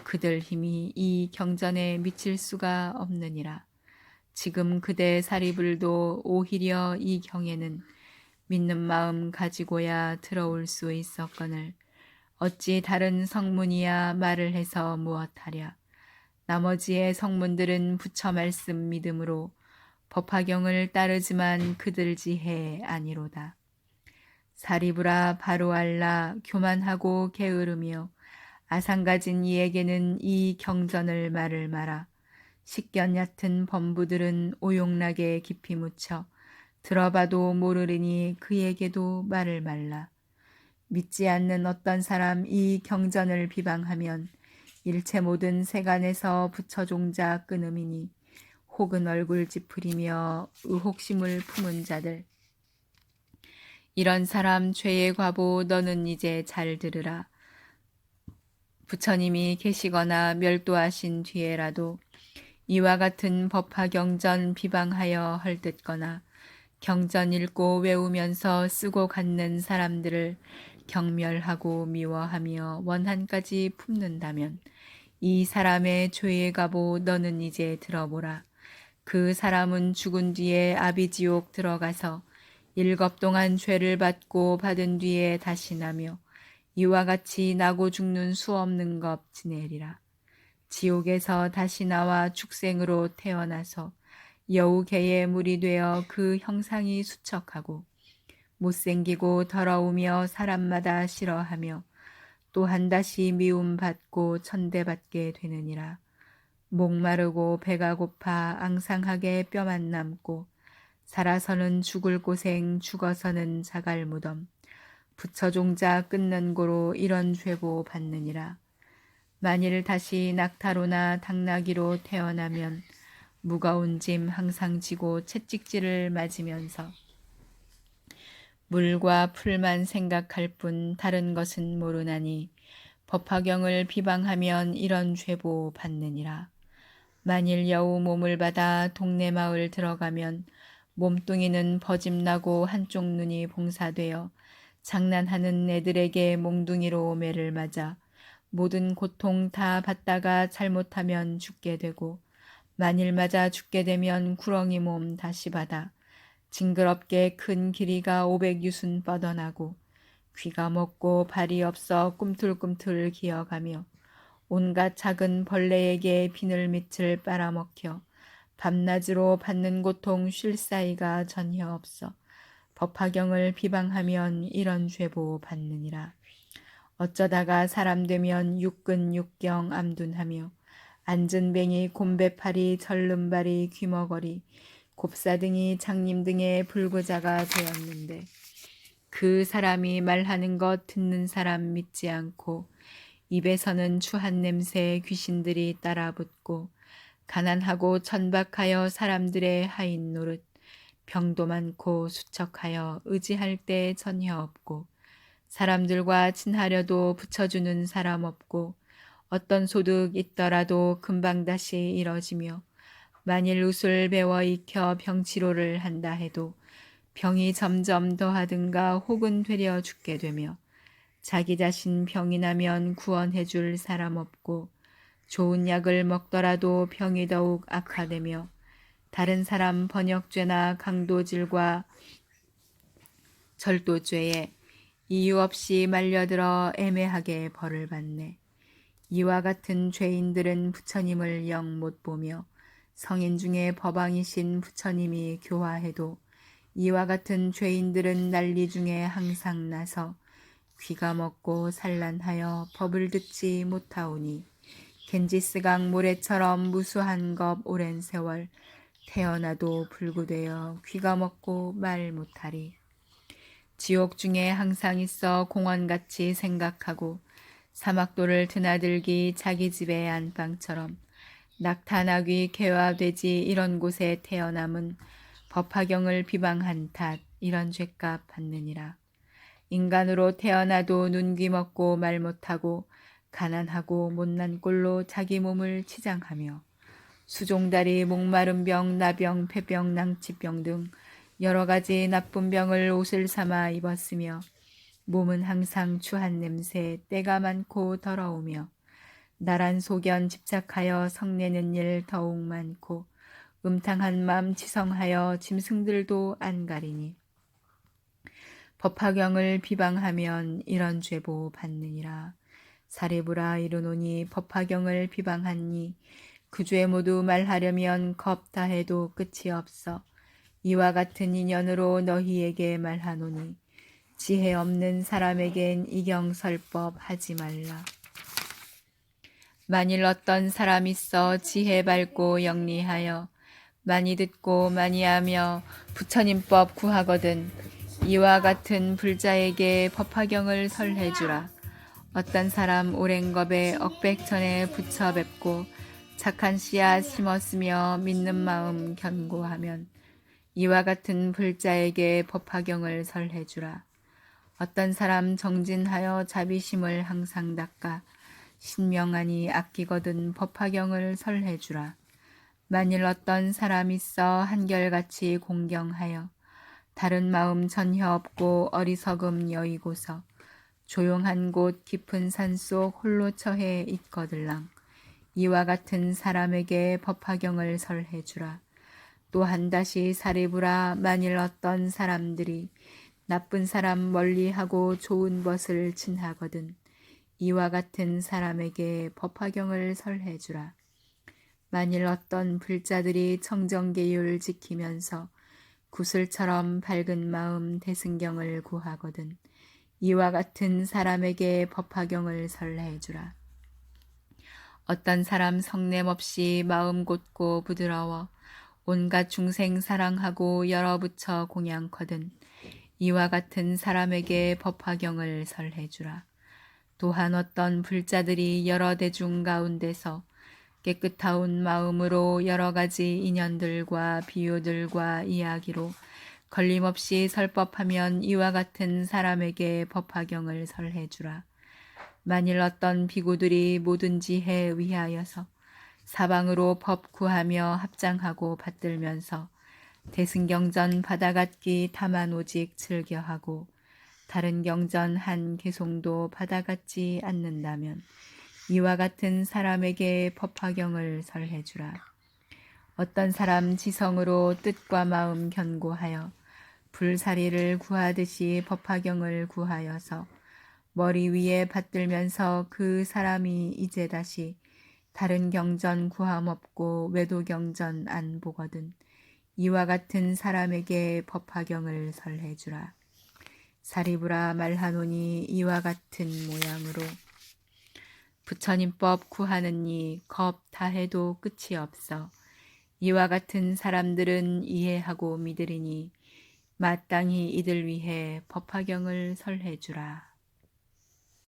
그들 힘이 이 경전에 미칠 수가 없느니라. 지금 그대 사리불도 오히려 이 경에는 믿는 마음 가지고야 들어올 수 있었거늘 어찌 다른 성문이야 말을 해서 무엇하랴. 나머지의 성문들은 부처 말씀 믿음으로 법화경을 따르지만 그들 지혜 아니로다. 사리부라 바로 알라 교만하고 게으르며 아상가진 이에게는 이 경전을 말을 마라. 식견 얕은 범부들은 오용락에 깊이 묻혀 들어봐도 모르리니 그에게도 말을 말라. 믿지 않는 어떤 사람 이 경전을 비방하면 일체 모든 세간에서 부처 종자 끊음이니 혹은 얼굴 찌푸리며 의혹심을 품은 자들 이런 사람 죄의 과보 너는 이제 잘 들으라. 부처님이 계시거나 멸도하신 뒤에라도 이와 같은 법화경전 비방하여 헐뜯거나 경전 읽고 외우면서 쓰고 갖는 사람들을 경멸하고 미워하며 원한까지 품는다면 이 사람의 죄의 값오 너는 이제 들어보라. 그 사람은 죽은 뒤에 아비지옥 들어가서 7 동안 죄를 받고 받은 뒤에 다시 나며 이와 같이 나고 죽는 수 없는 것 지내리라. 지옥에서 다시 나와 축생으로 태어나서 여우개의 물이 되어 그 형상이 수척하고 못생기고 더러우며 사람마다 싫어하며 또한 다시 미움받고 천대받게 되느니라. 목마르고 배가 고파 앙상하게 뼈만 남고 살아서는 죽을 고생 죽어서는 자갈 무덤 부처 종자 끊는 고로 이런 죄보 받느니라. 만일 다시 낙타로나 당나귀로 태어나면 무거운 짐 항상 지고 채찍질을 맞으면서 물과 풀만 생각할 뿐 다른 것은 모르나니 법화경을 비방하면 이런 죄보 받느니라. 만일 여우 몸을 받아 동네 마을 들어가면 몸뚱이는 버짐나고 한쪽 눈이 봉사되어 장난하는 애들에게 몽둥이로 매를 맞아 모든 고통 다 받다가 잘못하면 죽게 되고 만일 맞아 죽게 되면 구렁이 몸 다시 받아 징그럽게 큰 길이가 500유순 뻗어나고 귀가 먹고 발이 없어 꿈틀꿈틀 기어가며 온갖 작은 벌레에게 비늘밑을 빨아먹혀 밤낮으로 받는 고통 쉴 사이가 전혀 없어 법화경을 비방하면 이런 죄보 받느니라. 어쩌다가 사람 되면 육근 육경 암둔하며 앉은뱅이 곰배팔이 절름발이 귀머거리 곱사등이 장님 등의 불구자가 되었는데 그 사람이 말하는 것 듣는 사람 믿지 않고 입에서는 추한 냄새에 귀신들이 따라붙고 가난하고 천박하여 사람들의 하인 노릇 병도 많고 수척하여 의지할 데 전혀 없고 사람들과 친하려도 붙여주는 사람 없고 어떤 소득 있더라도 금방 다시 이뤄지며 만일 웃을 배워 익혀 병치료를 한다 해도 병이 점점 더하든가 혹은 되려 죽게 되며 자기 자신 병이 나면 구원해 줄 사람 없고 좋은 약을 먹더라도 병이 더욱 악화되며 다른 사람 번역죄나 강도질과 절도죄에 이유 없이 말려들어 애매하게 벌을 받네. 이와 같은 죄인들은 부처님을 영 못 보며 성인 중에 법왕이신 부처님이 교화해도 이와 같은 죄인들은 난리 중에 항상 나서 귀가 먹고 산란하여 법을 듣지 못하오니 겐지스강 모래처럼 무수한 겁 오랜 세월 태어나도 불구되어 귀가 먹고 말 못하리. 지옥 중에 항상 있어 공원같이 생각하고 사막도를 드나들기 자기 집의 안방처럼 낙타 나귀 개와 돼지 이런 곳에 태어남은 법화경을 비방한 탓 이런 죄값 받느니라. 인간으로 태어나도 눈귀 먹고 말 못하고 가난하고 못난 꼴로 자기 몸을 치장하며 수종다리, 목마른 병, 나병, 폐병, 낭치병 등 여러 가지 나쁜 병을 옷을 삼아 입었으며 몸은 항상 추한 냄새, 때가 많고 더러우며 나란 소견 집착하여 성내는 일 더욱 많고 음탕한 맘 지성하여 짐승들도 안 가리니 법화경을 비방하면 이런 죄보 받느니라. 사리부라 이르노니 법화경을 비방하니 그 죄 모두 말하려면 겁 다해도 끝이 없어 이와 같은 인연으로 너희에게 말하노니 지혜 없는 사람에겐 이경설법 하지 말라. 만일 어떤 사람 있어 지혜 밝고 영리하여 많이 듣고 많이 하며 부처님법 구하거든 이와 같은 불자에게 법화경을 설해주라. 어떤 사람 오랜 겁에 억백천에 붙여 뵙고 착한 씨앗 심었으며 믿는 마음 견고하면 이와 같은 불자에게 법화경을 설해주라. 어떤 사람 정진하여 자비심을 항상 닦아 신명하니 아끼거든 법화경을 설해주라. 만일 어떤 사람 있어 한결같이 공경하여 다른 마음 전혀 없고 어리석음 여의고서 조용한 곳 깊은 산속 홀로 처해 있거들랑 이와 같은 사람에게 법화경을 설해주라. 또한 다시 사리부라 만일 어떤 사람들이 나쁜 사람 멀리하고 좋은 것을 친하거든 이와 같은 사람에게 법화경을 설해주라. 만일 어떤 불자들이 청정계율 지키면서 구슬처럼 밝은 마음 대승경을 구하거든 이와 같은 사람에게 법화경을 설해주라. 어떤 사람 성냄 없이 마음 곧고 부드러워 온갖 중생 사랑하고 여러 부처 공양거든 이와 같은 사람에게 법화경을 설해주라. 또한 어떤 불자들이 여러 대중 가운데서 깨끗하운 마음으로 여러 가지 인연들과 비유들과 이야기로 걸림없이 설법하면 이와 같은 사람에게 법화경을 설해주라. 만일 어떤 비구들이 모든 지혜에 위하여서 사방으로 법 구하며 합장하고 받들면서 대승경전 받아갖기 다만 오직 즐겨하고 다른 경전 한 개송도 받아갖지 않는다면 이와 같은 사람에게 법화경을 설해주라. 어떤 사람 지성으로 뜻과 마음 견고하여 불사리를 구하듯이 법화경을 구하여서 머리 위에 받들면서 그 사람이 이제 다시 다른 경전 구함 없고 외도 경전 안 보거든 이와 같은 사람에게 법화경을 설해주라. 사리부라 말하노니 이와 같은 모양으로 부처님법 구하는 이 겁 다해도 끝이 없어 이와 같은 사람들은 이해하고 믿으리니 마땅히 이들 위해 법화경을 설해주라.